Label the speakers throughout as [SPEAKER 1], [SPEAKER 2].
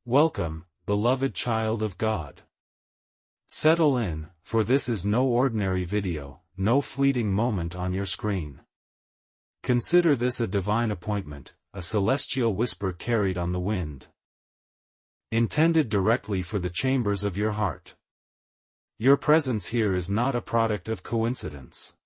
[SPEAKER 1] Welcome, beloved child of God. Settle in, for this is no ordinary video, no fleeting moment on your screen. Consider this a divine appointment, a celestial whisper carried on the wind. Intended directly for the chambers of your heart. Your presence here is not a product of coincidence.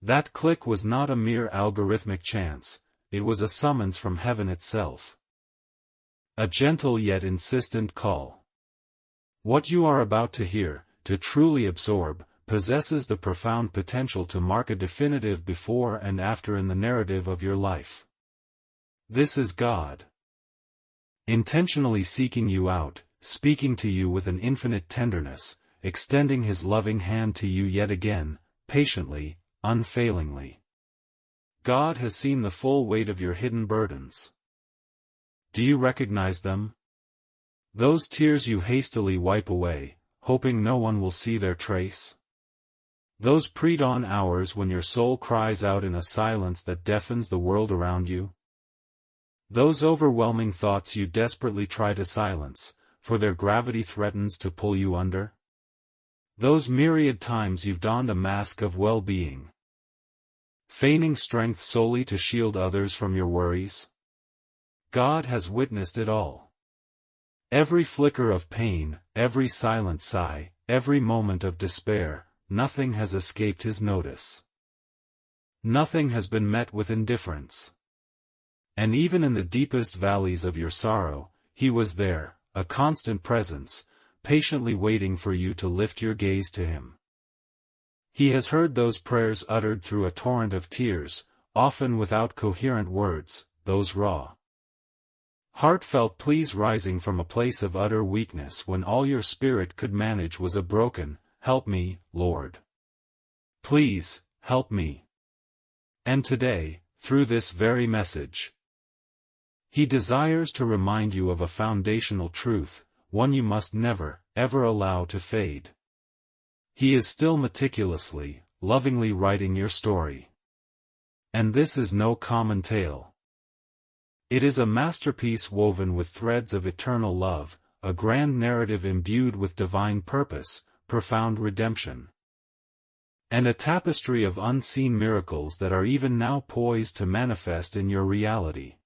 [SPEAKER 1] That click was not a mere algorithmic chance, it was a summons from heaven itself. A gentle yet insistent call. What you are about to hear, to truly absorb, possesses the profound potential to mark a definitive before and after in the narrative of your life. This is God. Intentionally seeking you out, speaking to you with an infinite tenderness, extending His loving hand to you yet again, patiently, unfailingly. God has seen the full weight of your hidden burdens. Do you recognize them? Those tears you hastily wipe away, hoping no one will see their trace? Those pre-dawn hours when your soul cries out in a silence that deafens the world around you? Those overwhelming thoughts you desperately try to silence, for their gravity threatens to pull you under? Those myriad times you've donned a mask of well-being, feigning strength solely to shield others from your worries? God has witnessed it all. Every flicker of pain, every silent sigh, every moment of despair, nothing has escaped His notice. Nothing has been met with indifference. And even in the deepest valleys of your sorrow, He was there, a constant presence, patiently waiting for you to lift your gaze to Him. He has heard those prayers uttered through a torrent of tears, often without coherent words, those raw, heartfelt pleas rising from a place of utter weakness when all your spirit could manage was a broken, "Help me, Lord. Please, help me." And today, through this very message, He desires to remind you of a foundational truth, one you must never, ever allow to fade. He is still meticulously, lovingly writing your story. And this is no common tale. It is a masterpiece woven with threads of eternal love, a grand narrative imbued with divine purpose, profound redemption, and a tapestry of unseen miracles that are even now poised to manifest in your reality.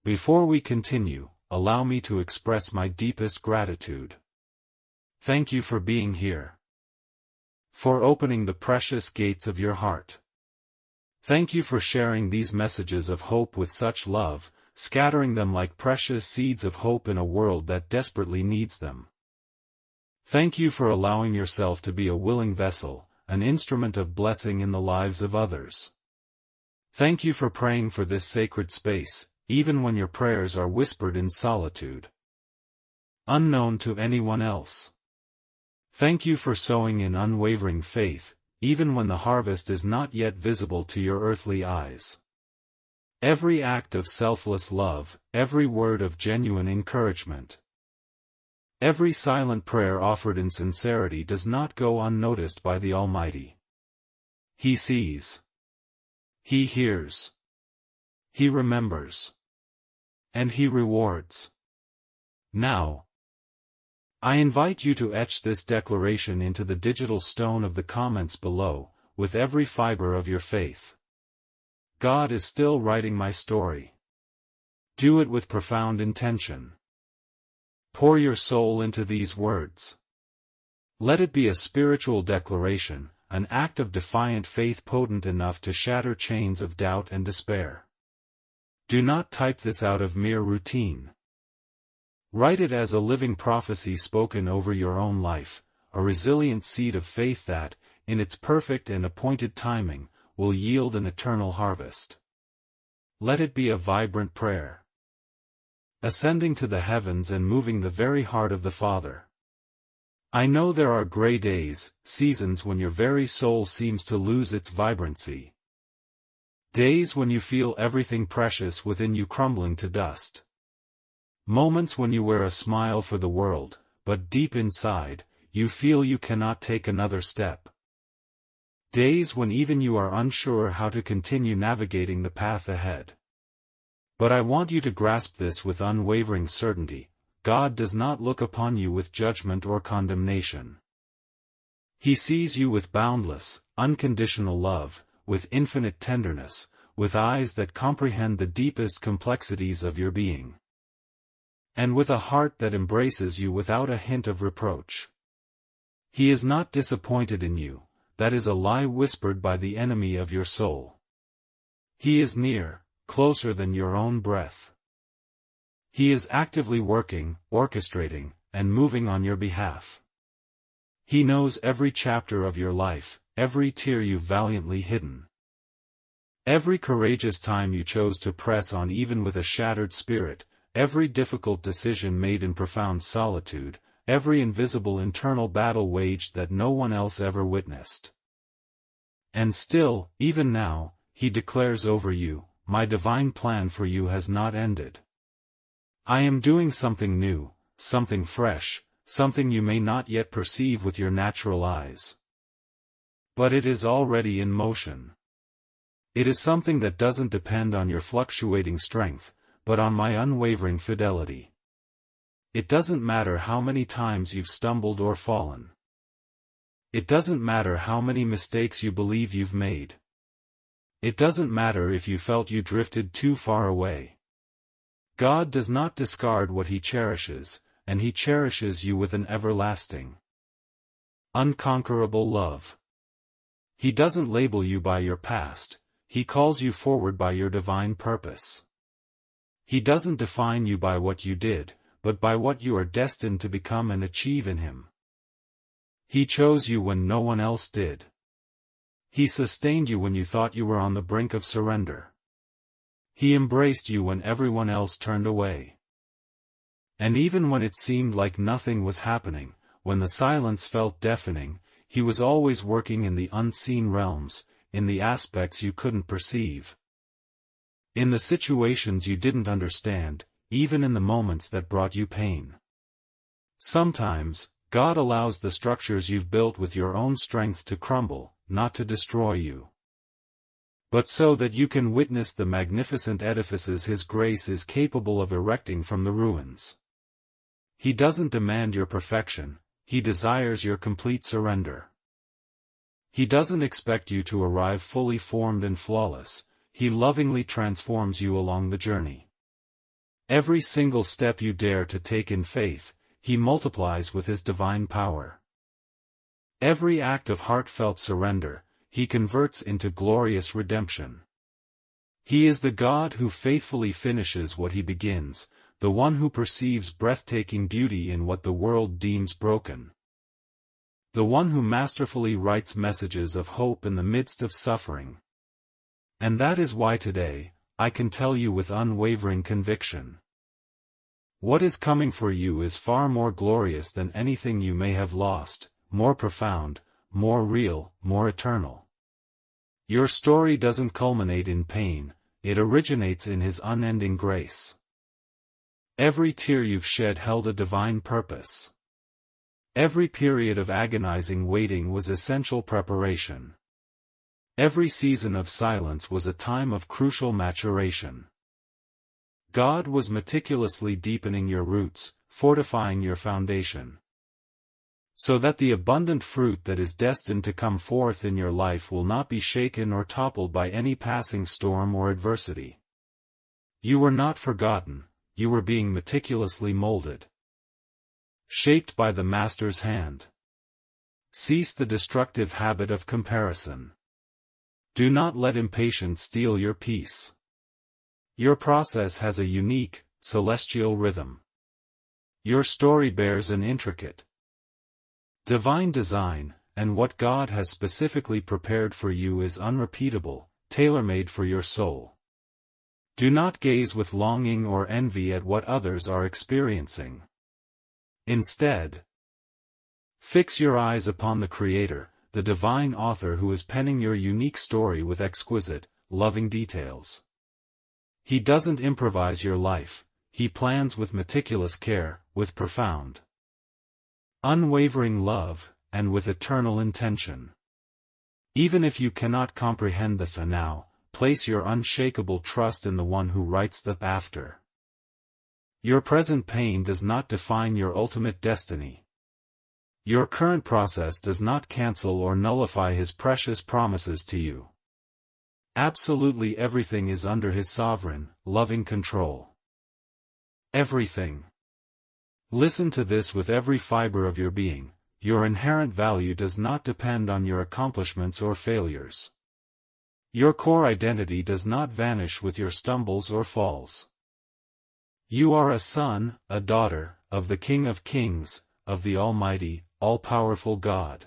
[SPEAKER 1] Before we continue, allow me to express my deepest gratitude. Thank you for being here. For opening the precious gates of your heart. Thank you for sharing these messages of hope with such love, scattering them like precious seeds of hope in a world that desperately needs them. Thank you for allowing yourself to be a willing vessel, an instrument of blessing in the lives of others. Thank you for praying for this sacred space, even when your prayers are whispered in solitude, unknown to anyone else. Thank you for sowing in unwavering faith, even when the harvest is not yet visible to your earthly eyes. Every act of selfless love, every word of genuine encouragement, every silent prayer offered in sincerity does not go unnoticed by the Almighty. He sees. He hears. He remembers. And He rewards. Now, I invite you to etch this declaration into the digital stone of the comments below, with every fiber of your faith. God is still writing my story. Do it with profound intention. Pour your soul into these words. Let it be a spiritual declaration, an act of defiant faith potent enough to shatter chains of doubt and despair. Do not type this out of mere routine. Write it as a living prophecy spoken over your own life, a resilient seed of faith that, in its perfect and appointed timing, will yield an eternal harvest. Let it be a vibrant prayer, ascending to the heavens and moving the very heart of the Father. I know there are gray days, seasons when your very soul seems to lose its vibrancy. Days when you feel everything precious within you crumbling to dust. Moments when you wear a smile for the world, but deep inside, you feel you cannot take another step. Days when even you are unsure how to continue navigating the path ahead. But I want you to grasp this with unwavering certainty. God does not look upon you with judgment or condemnation. He sees you with boundless, unconditional love, with infinite tenderness, with eyes that comprehend the deepest complexities of your being, and with a heart that embraces you without a hint of reproach. He is not disappointed in you. That is a lie whispered by the enemy of your soul. He is near, closer than your own breath. He is actively working, orchestrating, and moving on your behalf. He knows every chapter of your life, every tear you've valiantly hidden, every courageous time you chose to press on even with a shattered spirit, every difficult decision made in profound solitude, every invisible internal battle waged that no one else ever witnessed. And still, even now, he declares over you, my divine plan for you has not ended. I am doing something new, something fresh, something you may not yet perceive with your natural eyes. But it is already in motion. It is something that doesn't depend on your fluctuating strength, but on my unwavering fidelity. It doesn't matter how many times you've stumbled or fallen. It doesn't matter how many mistakes you believe you've made. It doesn't matter if you felt you drifted too far away. God does not discard what he cherishes, and he cherishes you with an everlasting, unconquerable love. He doesn't label you by your past, he calls you forward by your divine purpose. He doesn't define you by what you did, but by what you are destined to become and achieve in him. He chose you when no one else did. He sustained you when you thought you were on the brink of surrender. He embraced you when everyone else turned away. And even when it seemed like nothing was happening, when the silence felt deafening, he was always working in the unseen realms, in the aspects you couldn't perceive, in the situations you didn't understand, even in the moments that brought you pain. Sometimes, God allows the structures you've built with your own strength to crumble, not to destroy you, but so that you can witness the magnificent edifices his grace is capable of erecting from the ruins. He doesn't demand your perfection, he desires your complete surrender. He doesn't expect you to arrive fully formed and flawless, he lovingly transforms you along the journey. Every single step you dare to take in faith, he multiplies with his divine power. Every act of heartfelt surrender, he converts into glorious redemption. He is the God who faithfully finishes what he begins, the one who perceives breathtaking beauty in what the world deems broken. The one who masterfully writes messages of hope in the midst of suffering. And that is why today, I can tell you with unwavering conviction, what is coming for you is far more glorious than anything you may have lost, more profound, more real, more eternal. Your story doesn't culminate in pain, it originates in his unending grace. Every tear you've shed held a divine purpose. Every period of agonizing waiting was essential preparation. Every season of silence was a time of crucial maturation. God was meticulously deepening your roots, fortifying your foundation, so that the abundant fruit that is destined to come forth in your life will not be shaken or toppled by any passing storm or adversity. You were not forgotten, you were being meticulously molded, shaped by the Master's hand. Cease the destructive habit of comparison. Do not let impatience steal your peace. Your process has a unique, celestial rhythm. Your story bears an intricate, divine design, and what God has specifically prepared for you is unrepeatable, tailor-made for your soul. Do not gaze with longing or envy at what others are experiencing. Instead, fix your eyes upon the Creator, the divine author who is penning your unique story with exquisite, loving details. He doesn't improvise your life, he plans with meticulous care, with profound, unwavering love, and with eternal intention. Even if you cannot comprehend the now, place your unshakable trust in the one who writes the after. Your present pain does not define your ultimate destiny. Your current process does not cancel or nullify His precious promises to you. Absolutely everything is under His sovereign, loving control. Everything. Listen to this with every fiber of your being. Your inherent value does not depend on your accomplishments or failures. Your core identity does not vanish with your stumbles or falls. You are a son, a daughter, of the King of Kings, of the Almighty, all-powerful God.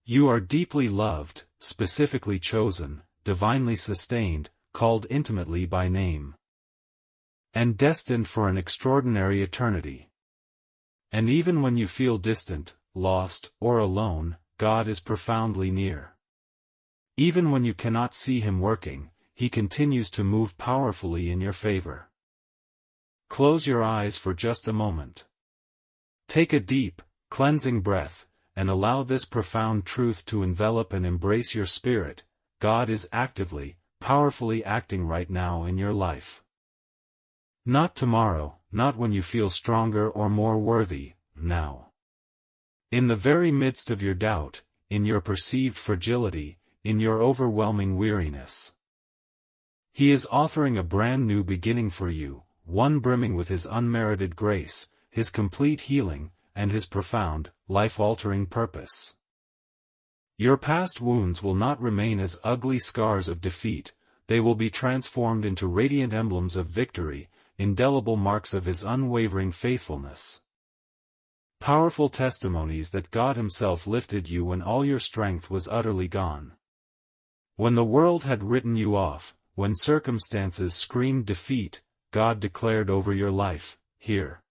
[SPEAKER 1] You are deeply loved, specifically chosen, divinely sustained, called intimately by name, and destined for an extraordinary eternity. And even when you feel distant, lost, or alone, God is profoundly near. Even when you cannot see Him working, He continues to move powerfully in your favor. Close your eyes for just a moment. Take a deep, cleansing breath, and allow this profound truth to envelop and embrace your spirit. God is actively, powerfully acting right now in your life. Not tomorrow, not when you feel stronger or more worthy, now. In the very midst of your doubt, in your perceived fragility, in your overwhelming weariness. He is authoring a brand new beginning for you, one brimming with His unmerited grace, His complete healing, and His profound, life-altering purpose. Your past wounds will not remain as ugly scars of defeat, they will be transformed into radiant emblems of victory, indelible marks of His unwavering faithfulness. Powerful testimonies that God Himself lifted you when all your strength was utterly gone. When the world had written you off, when circumstances screamed defeat, God declared over your life, "Here.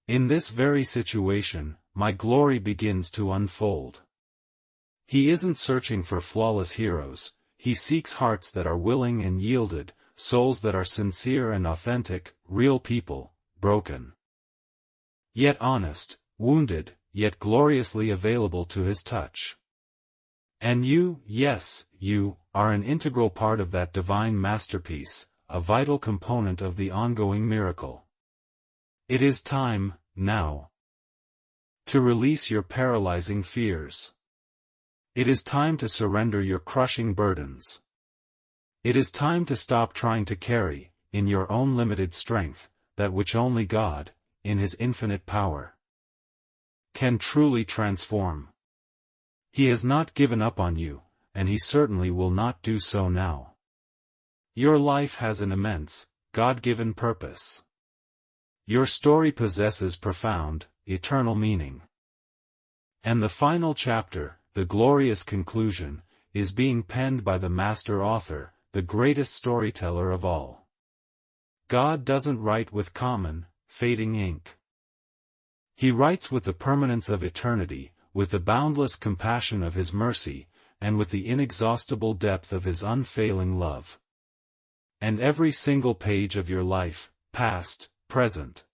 [SPEAKER 1] In this very situation, my glory begins to unfold." He isn't searching for flawless heroes, He seeks hearts that are willing and yielded, souls that are sincere and authentic, real people, broken, yet honest, wounded, yet gloriously available to His touch. And you, yes, you, are an integral part of that divine masterpiece, a vital component of the ongoing miracle. It is time, now, to release your paralyzing fears. It is time to surrender your crushing burdens. It is time to stop trying to carry, in your own limited strength, that which only God, in His infinite power, can truly transform. He has not given up on you, and He certainly will not do so now. Your life has an immense, God-given purpose. Your story possesses profound, eternal meaning. And the final chapter, the glorious conclusion, is being penned by the master author, the greatest storyteller of all. God doesn't write with common, fading ink. He writes with the permanence of eternity, with the boundless compassion of His mercy, and with the inexhaustible depth of His unfailing love. And every single page of your life, past, present,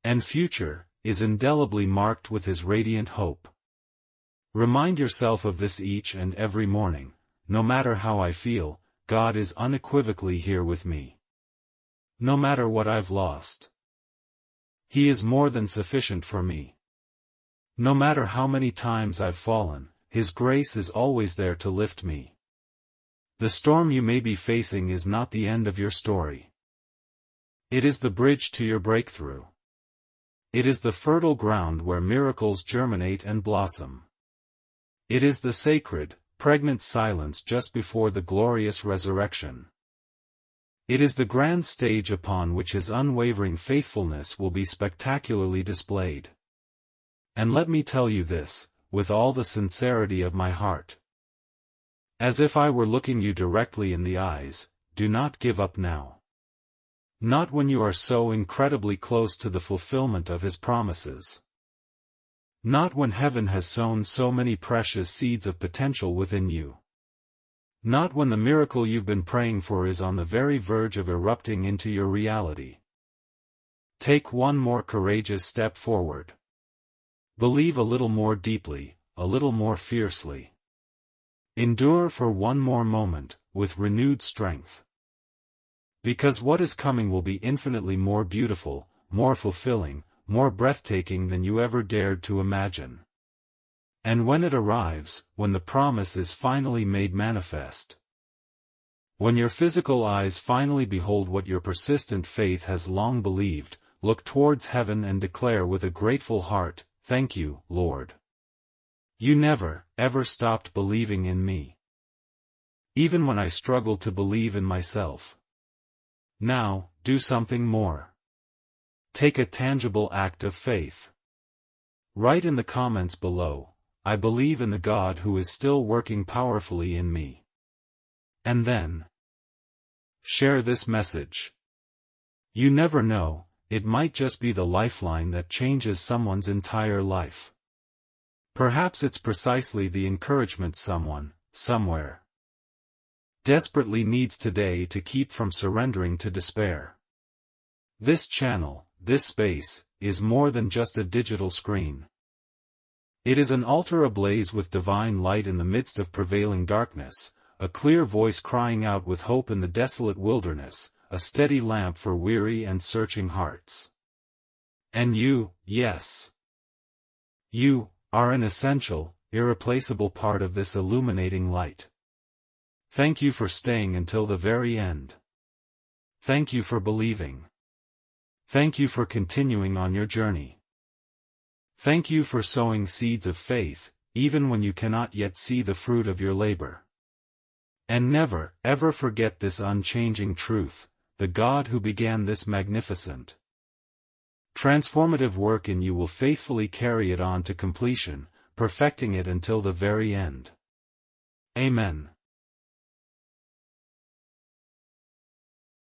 [SPEAKER 1] and future, is indelibly marked with His radiant hope. Remind yourself of this each and every morning. No matter how I feel, God is unequivocally here with me. No matter what I've lost, He is more than sufficient for me. No matter how many times I've fallen, His grace is always there to lift me. The storm you may be facing is not the end of your story. It is the bridge to your breakthrough. It is the fertile ground where miracles germinate and blossom. It is the sacred, pregnant silence just before the glorious resurrection. It is the grand stage upon which His unwavering faithfulness will be spectacularly displayed. And let me tell you this, with all the sincerity of my heart. As if I were looking you directly in the eyes, do not give up now. Not when you are so incredibly close to the fulfillment of His promises. Not when heaven has sown so many precious seeds of potential within you. Not when the miracle you've been praying for is on the very verge of erupting into your reality. Take one more courageous step forward. Believe a little more deeply, a little more fiercely. Endure for one more moment, with renewed strength. Because what is coming will be infinitely more beautiful, more fulfilling, more breathtaking than you ever dared to imagine. And when it arrives, when the promise is finally made manifest, when your physical eyes finally behold what your persistent faith has long believed, look towards heaven and declare with a grateful heart, "Thank you, Lord. You never, ever stopped believing in me. Even when I struggled to believe in myself. Now, do something more. Take a tangible act of faith. Write in the comments below, 'I believe in the God who is still working powerfully in me.' And then, share this message. You never know, it might just be the lifeline that changes someone's entire life. Perhaps it's precisely the encouragement someone, somewhere, desperately needs today to keep from surrendering to despair. This channel, this space, is more than just a digital screen. It is an altar ablaze with divine light in the midst of prevailing darkness, a clear voice crying out with hope in the desolate wilderness, a steady lamp for weary and searching hearts. And you, yes, you, are an essential, irreplaceable part of this illuminating light. Thank you for staying until the very end. Thank you for believing. Thank you for continuing on your journey. Thank you for sowing seeds of faith, even when you cannot yet see the fruit of your labor. And never, ever forget this unchanging truth: the God who began this magnificent, transformative work in you will faithfully carry it on to completion, perfecting it until the very end. Amen.